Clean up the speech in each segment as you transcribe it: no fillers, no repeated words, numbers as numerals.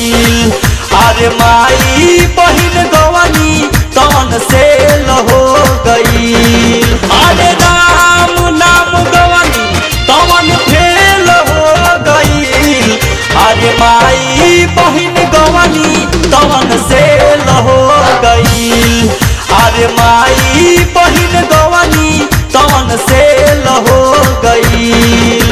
गईल। अरे माई बहिन गवानी तवन से हो गईल। अरे राम नाम गवानी तवन फेल हो गईल। अरे माई बहिन गवानी तवन से हो गईल। अरे माई बहिन गवानी तवन से हो गईल।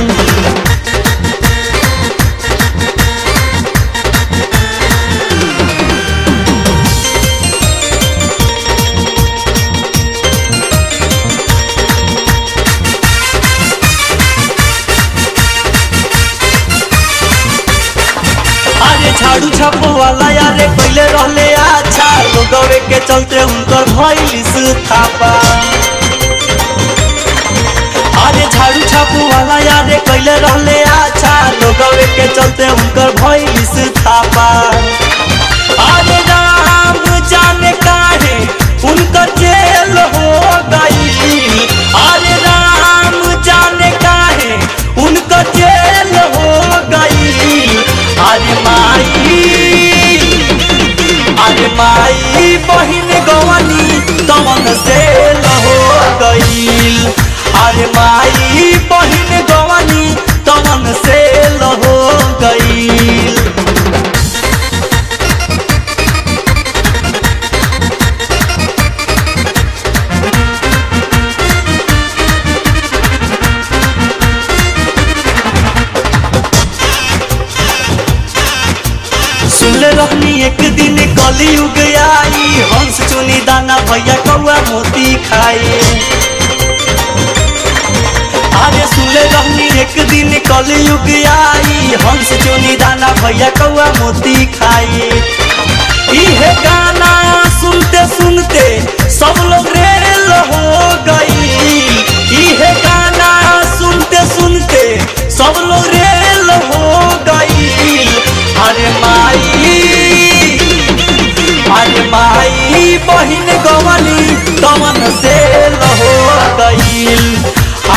झाड़ू छापो वाला यारे पहले रहले अच्छा, लोगवे के चलते उनकर भइल थापा। अरे झाड़ू छापो वाला यारे पहले रहले अच्छा, लोगवे के चलते उनकर भइल थापा। अरे राम जाने काहे उनकर जेल हो गई। अरे राम जाने काहे उनकर जेल हो गई। अरे माई बहिन गवानी तवन से हो गईल। अरे माई बहिन गवानी तवन से हो गईल। सुनले रहनी एक दिन कलयुग आई, हंस चुनी दाना भैया कौआ मोती खाए। अरे सुनले रहनी एक दिन कलयुग आई, हंस चुनी दाना भैया कौआ मोती खाए। इहे गाना सुनते सुनते सब लोग रेल हो गई। इहे गाना सुनते सुनते सब लोग रेल हो गई। अरे माई बहिन गवानी तवन से हो गईल।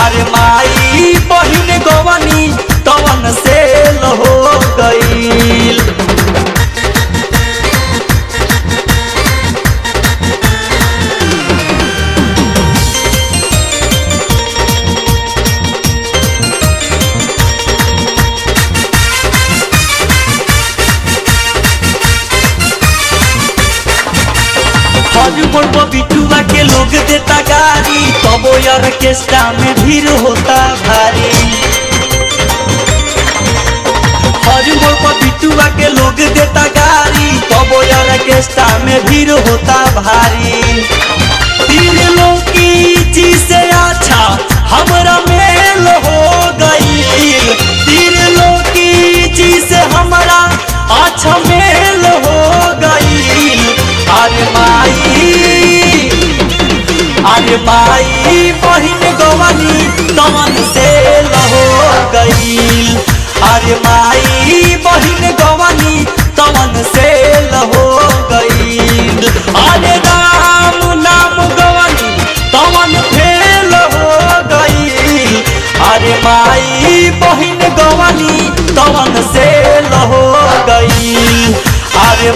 अरे माई बहिन गवानी तवन से हो गईल। बिटुआ के लोग देता गारी, तबो ऑर्केस्ट्रा में भीड़ होता भारी। हर मोड़ पर बिटुआ के लोग देता गारी, तबो ऑर्केस्ट्रा में भीड़ होता भारी। तीन लोग की जी से अच्छा हमरा मेल हो गई। तीन लोग की जी से हमारा अच्छा मेल हो गई। अरे माई बहिन गवानी तवन से हो गईल। अरे माई बहिन गवानी तवन से हो गईल। अरे राम नाम गवानी तवन फेल हो गईल। अरे माई बहिन गवानी तवन से हो गईल। अरे